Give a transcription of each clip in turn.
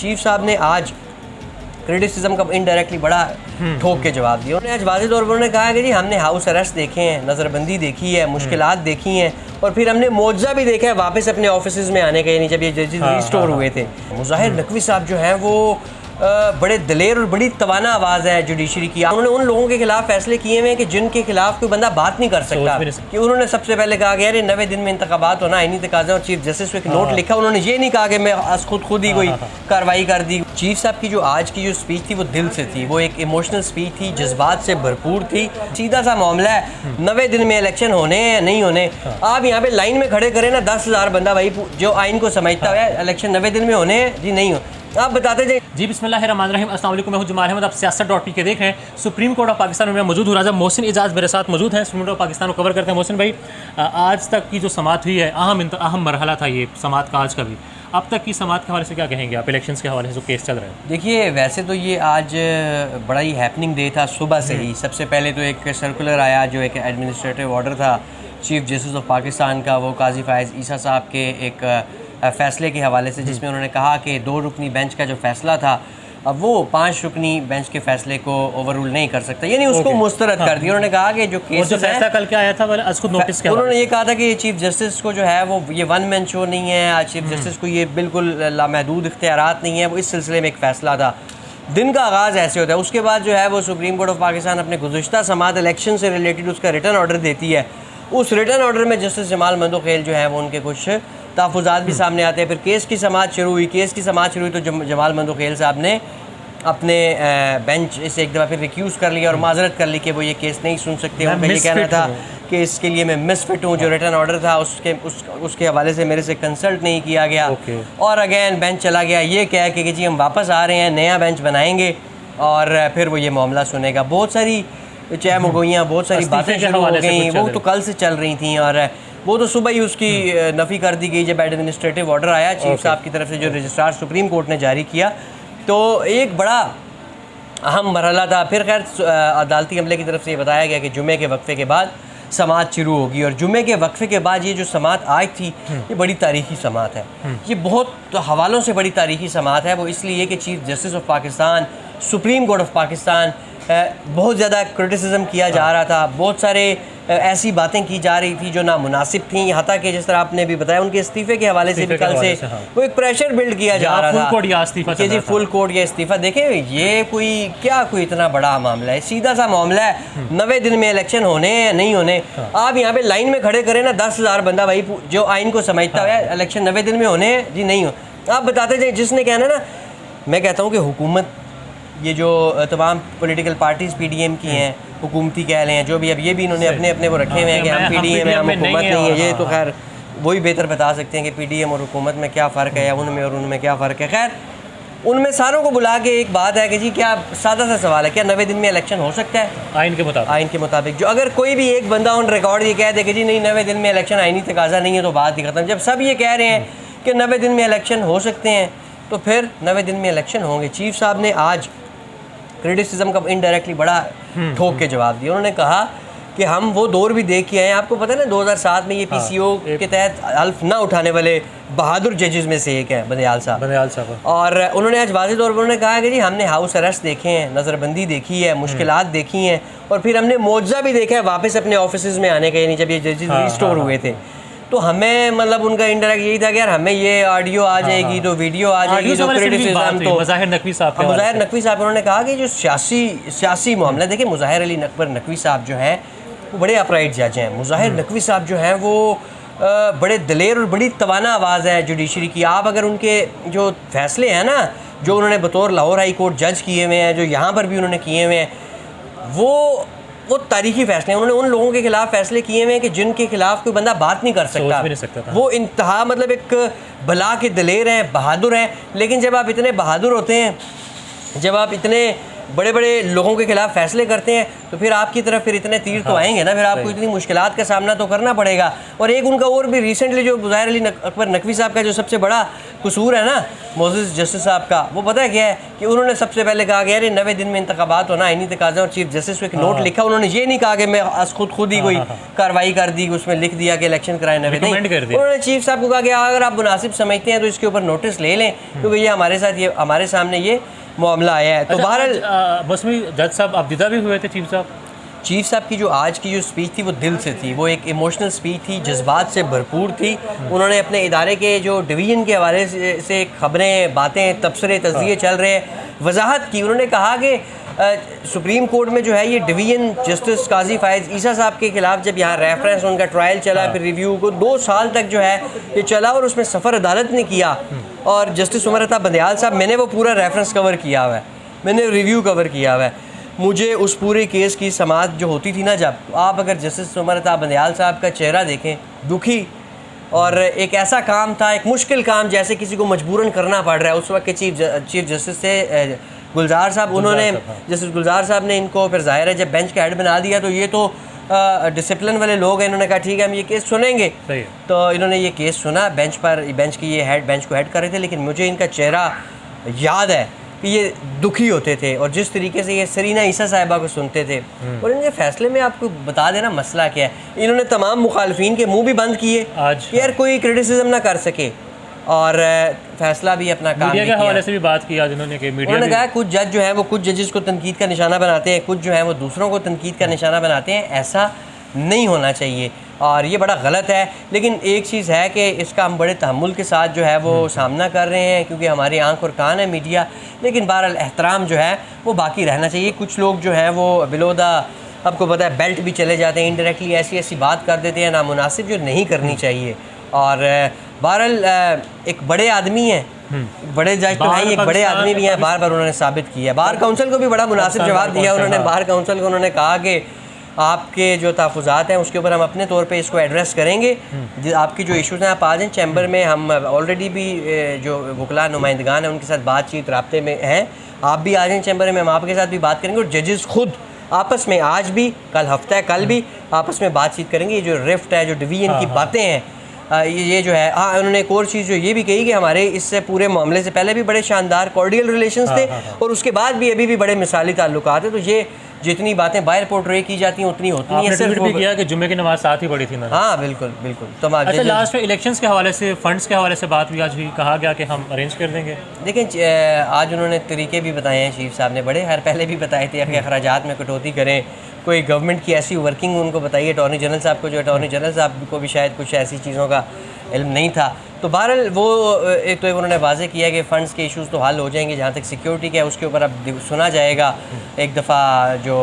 Chief साहब ने आज क्रिटिसिज्म का इनडायरेक्टली बड़ा ठोक के जवाब दिया। उन्होंने आज वाज़ेह तौर पर उन्होंने कहा कि जी हमने हाउस अरेस्ट देखे हैं, नज़रबंदी देखी है, मुश्किलात देखी हैं और फिर हमने मुआवजा भी देखा है वापस अपने ऑफिस में आने का, यानी जब ये जजेस रिस्टोर हुए थे। मुज़ाहिर नकवी साहब जो हैं वो बड़े दलेर और बड़ी तवाना आवाज़ है जुडिशरी की। उन्होंने उन लोगों के खिलाफ फैसले किए हुए हैं कि जिनके खिलाफ कोई बंदा बात नहीं कर सकता। कि उन्होंने सबसे पहले कहा कि यार 90 दिन में इंतखाबात होना आईनी तकाज़ा, और चीफ जस्टिस को एक नोट लिखा। उन्होंने ये नहीं कहा कि मैं खुद ही कोई कार्रवाई कर दी। चीफ साहब की जो आज की जो स्पीच थी वो दिल से थी, वो एक इमोशनल स्पीच थी, जज्बात से भरपूर थी। सीधा सा मामला है, 90 दिन में इलेक्शन होने हैं नहीं होने। आप यहाँ पे लाइन में खड़े करें ना 10,000 बंदा भाई जो आइन को समझता है, इलेक्शन 90 दिन में होने हैं जी नहीं हो, आप बताते जाए। जी बिस्मिल्लाहिर्रहमानिर्रहीम, अस्सलाम वालेकुम, मैं हूं जुमाल अहमद, आप siyaasat.pk देख रहे हैं। सुप्रीम कोर्ट ऑफ पाकिस्तान में मैं मौजूद हूँ। राजा मोहसिन इजाज़ मेरे साथ मौजूद हैं, सुप्रीम कोर्ट ऑफ पाकिस्तान को कवर करते हैं। मोहसिन भाई, आज तक की जो समाअत हुई है, अहम मरहला था ये समाअत का आज का भी। अब तक की समाअत के हवाले से क्या कहेंगे आप, इलेक्शंस के हवाले से जो केस चल रहा है? देखिए, वैसे तो ये आज बड़ा ही हैपनिंग डे था सुबह से ही। सबसे पहले तो एक सर्कुलर आया जो एक एडमिनिस्ट्रेटिव ऑर्डर था चीफ जस्टिस ऑफ पाकिस्तान का, वो काजी फ़ाइज़ ईसा साहब के एक फ़ैसले के हवाले से, जिसमें उन्होंने कहा कि 2 रुकनी बेंच का जो फ़ैसला था अब वो 5 रुकनी बेंच के फ़ैसले को ओवर रूल नहीं कर सकता, यानी उसको मुस्तरद कर दिया। उन्होंने कहा कि जो केस फैसला कल क्या आया था आज खुद नोटिस किया, उन्होंने ये कहा था कि चीफ जस्टिस को जो है वो ये वन मैन शो नहीं है। आज चीफ जस्टिस को ये बिल्कुल लामहदूद इख्तियारात नहीं है। वो इस सिलसिले में एक फ़ैसला था। दिन का आगाज़ ऐसे होता है, उसके बाद जो है वो सुप्रीम कोर्ट ऑफ पाकिस्तान अपने गुज़श्ता समाअत इलेक्शन से रिलेटेड उसका रिटर्न ऑर्डर देती है। उस रिटर्न ऑर्डर में जस्टिस जमाल मंदोखेल जो है वो उनके कुछ तहफ़्फ़ुज़ात भी सामने आते हैं। फिर केस की समाअत शुरू हुई। तो जमाल मंदोखेल साहब ने अपने बेंच से एक दफ़ा फिर रिक्यूज़ कर लिया और माजरत कर ली कि वो ये केस नहीं सुन सकते। उनका ये कहना था कि इसके लिए मैं मिसफिट हूँ। जो रिटर्न ऑर्डर था उसके हवाले से मेरे से कंसल्ट नहीं किया गया। और अगेन बेंच चला गया ये कह के कि जी हम वापस आ रहे हैं, नया बेंच बनाएंगे और फिर वो ये मामला सुनेगा। बहुत सारी चाहे मगोइयाँ, बहुत सारी बातें शुरू हो गई। वो तो कल से चल रही थी और वो तो सुबह ही उसकी नफ़ी कर दी गई जब एडमिनिस्ट्रेटिव ऑर्डर आया चीफ साहब की तरफ से, जो रजिस्ट्रार सुप्रीम कोर्ट ने जारी किया। तो एक बड़ा अहम मरहला था। फिर खैर अदालती अमले की तरफ से ये बताया गया कि जुमे के वक्फे के बाद समाअत शुरू होगी, और जुमे के वक्फे के बाद ये जो समाअत आज थी ये बड़ी तारीखी समाअत है। ये बहुत हवालों से बड़ी तारीखी समाअत है। वो इसलिए कि chief justice of Pakistan, supreme court of Pakistan बहुत ज़्यादा क्रिटिसिज्म किया जा रहा था। बहुत सारे ऐसी बातें की जा रही थी जो नामुनासिब थी। यहाँ तक कि जिस तरह आपने भी बताया उनके इस्तीफ़े के हवाले से भी कल से वो एक प्रेशर बिल्ड किया जा रहा था कि जी फुल कोर्ट या इस्तीफ़ा। देखें, ये कोई इतना बड़ा मामला है, सीधा सा मामला है, 90 दिन में इलेक्शन होने हैं नहीं होने। आप यहाँ पे लाइन में खड़े करें ना 10,000 बंदा भाई जो आइन को समझता है, इलेक्शन 90 दिन में होने हैं जी नहीं हो, आप बताते जाए। जिसने कहना ना, मैं कहता हूँ कि हुकूमत, ये जो तमाम पॉलिटिकल पार्टीज़ PDM की हैं, हुकूमती कह लें जो भी, अब ये भी इन्होंने अपने वो रखे हुए हैं कि हम PDM हैं, हम हुकूमत नहीं है। ये तो खैर वही बेहतर बता सकते हैं कि PDM और हुकूमत में क्या फ़र्क है, या उनमें और उनमें क्या फ़र्क है। खैर, उनमें सारों को बुला के एक बात है कि जी क्या, सादा सा सवाल है, क्या 90 दिन में इलेक्शन हो सकता है आइन के मुताबिक? जो अगर कोई भी एक बंदा ऑन रिकॉर्ड ये कह दे कि जी नहीं 90 दिन में इलेक्शन आइनी तकाज़ा नहीं है, तो बात ही ख़त्म। जब सब ये कह रहे हैं कि 90 दिन में इलेक्शन हो सकते हैं तो फिर 90 दिन में इलेक्शन होंगे। चीफ साहब ने आज क्रिटिसिज्म का इनडायरेक्टली बड़ा ठोक के जवाब दिया। उन्होंने कहा कि हम वो दौर भी देख के आए हैं। आपको पता है ना 2007 में ये PCO के तहत हल्फ ना उठाने वाले बहादुर जजेस में से एक है बंदयाल साहब। और उन्होंने आज वाज़ेह तौर पर उन्होंने कहा कि जी हमने हाउस अरेस्ट देखे हैं, नज़रबंदी देखी है, मुश्किलात देखी हैं और फिर हमने मुआवजा भी देखा है वापस अपने ऑफिस में आने का, यानी जब ये जजेस रिस्टोर हुए थे। तो हमें मतलब उनका इंडायरेक्ट यही था कि यार हमें ये ऑडियो आ जाएगी तो वीडियो आ जाएगी तो क्रिटिसिज्म तो मुज़ाहिर नकवी साहब उन्होंने कहा कि जो सियासी मामला, देखिए मुज़ाहिर अली अकबर नकवी साहब जो हैं वो बड़े अपराइट जज हैं। मुज़ाहिर नकवी साहब जो हैं वो बड़े दलेर और बड़ी तवाना आवाज़ है जुडिशरी की। आप अगर उनके जो फैसले हैं ना, जो उन्होंने बतौर लाहौर हाई कोर्ट जज किए हुए हैं, जो यहाँ पर भी उन्होंने किए हुए हैं, वो तारीखी फैसले हैं। उन्होंने उन लोगों के खिलाफ फैसले किए हुए हैं कि जिनके खिलाफ कोई बंदा बात नहीं कर सकता। वो इंतहा मतलब एक भला के दलेर हैं, बहादुर हैं। लेकिन जब आप इतने बहादुर होते हैं, जब आप इतने बड़े बड़े लोगों के खिलाफ फैसले करते हैं, तो फिर आपकी तरफ फिर इतने तीर तो आएंगे ना, फिर आपको इतनी मुश्किलात का सामना तो करना पड़ेगा। और एक उनका और भी रिसेंटली जो मुज़ाहिर अली अकबर नकवी साहब का जो सबसे बड़ा कसूर है ना मोसेस जस्टिस साहब का, वो पता है क्या है कि उन्होंने सबसे पहले कहा कि यार 90 दिन में इंतखाबात होना आईनी तकाज़ा, और चीफ जस्टिस को एक नोट लिखा। उन्होंने ये नहीं कहा कि मैं खुद ही कोई कार्रवाई कर दी, उसमें लिख दिया कि इलेक्शन कराए 90 दिन। उन्होंने चीफ साहब को कहा कि अगर आप मुनासिब समझते हैं तो इसके ऊपर नोटिस ले लें, क्योंकि ये हमारे साथ, ये हमारे सामने ये मामला आया है। तो बहरहाल मौसमी जज साहब अब्दिदा भी हुए थे चीफ साहब की जो आज की जो स्पीच थी वो दिल से थी, वो एक इमोशनल स्पीच थी, जज्बात से भरपूर थी। उन्होंने अपने इदारे के जो डिवीज़न के हवाले से खबरें, बातें, तबसरे, तज़किये चल रहे हैं, वजाहत की। उन्होंने कहा कि सुप्रीम कोर्ट में जो है ये डिवीज़न जस्टिस काजी फायज़ ईसा साहब के ख़िलाफ़ जब यहाँ रेफरेंस उनका ट्रायल चला, फिर रिव्यू को 2 साल तक जो है ये चला, और उसमें सफ़र अदालत ने किया, और जस्टिस उमर अता बंदियाल साहब, मैंने वो पूरा रेफरेंस कवर किया हुआ है, मैंने रिव्यू कवर किया हुआ है। मुझे उस पूरे केस की समाअत जो होती थी ना, जब आप अगर जस्टिस उमर अता बंदियाल साहब का चेहरा देखें, दुखी, और एक ऐसा काम था, एक मुश्किल काम जैसे किसी को मजबूरन करना पड़ रहा है। उस वक्त के चीफ जस्टिस थे गुलजार साहब, उन्होंने जस्टिस गुलजार साहब ने इनको फिर ज़ाहिर है जब बेंच का हेड बना दिया, तो ये तो डिसिप्लिन वाले लोग हैं, इन्होंने कहा ठीक है हम ये केस सुनेंगे। तो इन्होंने ये केस सुना, बेंच को हेड कर रहे थे, लेकिन मुझे इनका चेहरा याद है कि ये दुखी होते थे, और जिस तरीके से ये सरीना ईसा साहिबा को सुनते थे। और इनके फैसले में आपको बता देना मसला क्या है, इन्होंने तमाम मुखालफिन के मुंह भी बंद किए कि यार कोई क्रिटिसिज्म ना कर सके, और फैसला भी अपना काम मीडिया के हवाले से भी बात की आज उन्होंने कहा कुछ जज जो है वो कुछ जजेस को तनकीद का निशाना बनाते हैं, कुछ जो है वो दूसरों को तनकीद का निशाना बनाते हैं, ऐसा नहीं होना चाहिए और ये बड़ा गलत है। लेकिन एक चीज़ है कि इसका हम बड़े तहम्मुल के साथ जो है वो सामना कर रहे हैं, क्योंकि हमारी आंख और कान है मीडिया, लेकिन बहरहाल एहतराम जो है वो बाकी रहना चाहिए। कुछ लोग जो हैं वो बिलो द, आपको पता है, बेल्ट भी चले जाते हैं, इनडायरेक्टली ऐसी बात कर देते हैं नामुनासिब, जो नहीं करनी चाहिए। और बहरहाल एक बड़े आदमी हैं, बड़े जज तो हैं, एक बड़े आदमी भी हैं, बार बार उन्होंने साबित किया। बार काउंसिल को भी बड़ा मुनासिब जवाब दिया उन्होंने। बार काउंसिल को उन्होंने कहा कि आपके जो तहफ़्फ़ुज़ात हैं उसके ऊपर हम अपने तौर पे इसको एड्रेस करेंगे, आपकी जो इशूज़ हैं आप आ जाएँ चैम्बर में, हम ऑलरेडी भी जो वकला नुमाइंदगान हैं उनके साथ बातचीत राब्ते में हैं, आप भी आ जाएँ चैम्बर में, हम आपके साथ भी बात करेंगे। और जजेस खुद आपस में आज भी, कल हफ्ता है, कल भी आपस में बातचीत करेंगे। ये जो रिफ्ट है, जो डिवीजन की बातें हैं, ये जो है, हाँ, उन्होंने एक और चीज़ जो ये भी कही कि हमारे इससे पूरे मामले से पहले भी बड़े शानदार कॉर्डियल रिलेशंस थे, और उसके बाद भी अभी भी बड़े मिसाली ताल्लुकात हैं। तो ये जितनी बातें बाहर पोर्ट्रे की जाती हैं उतनी होती हैं। सिर्फ भी किया कि जुम्मे की नमाज साथ ही पड़ी थी ना। हाँ बिल्कुल बिल्कुल। तो अच्छा, लास्ट में इलेक्शंस के हवाले से, फंड्स के हवाले से बात हुई आज हुई, कहा गया कि हम अरेंज कर देंगे। देखें, आज उन्होंने तरीके भी बताए हैं, चीफ साहब ने बड़े पहले भी बताए थे कि अखराजात में कटौती करें, कोई गवर्नमेंट की ऐसी वर्किंग उनको बताइए। अटॉर्नी जनरल साहब को, जो अटॉर्नी जनरल साहब को भी शायद कुछ ऐसी चीज़ों का इल्म नहीं था। तो बहरहाल वो एक तो उन्होंने वाज़े किया कि फ़ंड्स के इश्यूज़ तो हल हो जाएंगे, जहाँ तक सिक्योरिटी का है उसके ऊपर अब सुना जाएगा एक दफ़ा जो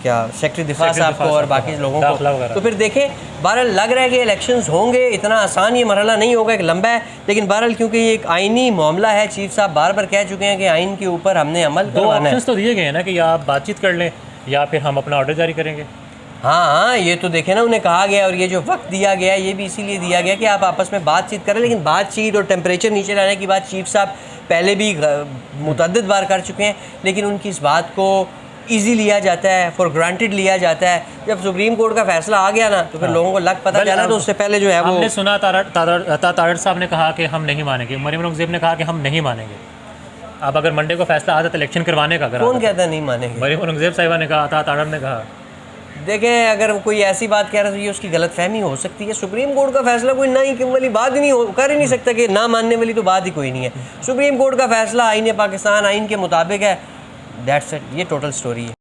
क्या सेक्रेटरी दिफा साहब को और बाकी लोगों को। तो फिर देखें, बहरहाल लग रहा है कि इलेक्शंस होंगे, इतना आसान ये मरहला नहीं होगा, एक लंबा है, लेकिन बहरहाल क्योंकि ये एक आइनी मामला है, चीफ साहब बार बार कह चुके हैं कि आइन के ऊपर हमने अमल करवाना है। तो दिए गए हैं ना कि या आप बातचीत कर लें या फिर हम अपना ऑर्डर जारी करेंगे। हाँ, ये तो देखें ना, उन्हें कहा गया, और ये जो वक्त दिया गया ये भी इसीलिए दिया गया कि आप आपस में बातचीत करें। लेकिन बातचीत और टेम्परेचर नीचे लाने की बात चीफ साहब पहले भी मुतअद्दिद बार कर चुके हैं, लेकिन उनकी इस बात को ईजी लिया जाता है, फॉर ग्रांटेड लिया जाता है। जब सुप्रीम कोर्ट का फैसला आ गया ना, तो फिर लोगों को लग पता चला, तो उससे पहले जो है वो हमने सुना तारड़ साहब ने कहा कि हम नहीं मानेंगे, मरियम औरंगज़ेब ने कहा कि हम नहीं मानेंगे। अब अगर मंडे को फैसला आता तो इलेक्शन करवाने का, कौन कहता नहीं मानेंगे? मरियम औरंगज़ेब साहिबा ने कहा था, तारड़ ने कहा। देखें, अगर कोई ऐसी बात कह रहा है तो ये उसकी गलतफहमी हो सकती है। सुप्रीम कोर्ट का फैसला कोई ना ही वाली बात ही नहीं कर ही नहीं सकता, कि ना मानने वाली तो बात ही कोई नहीं है। सुप्रीम कोर्ट का फैसला आईन पाकिस्तान, आइन के मुताबिक है, दैट्स इट, ये टोटल स्टोरी है।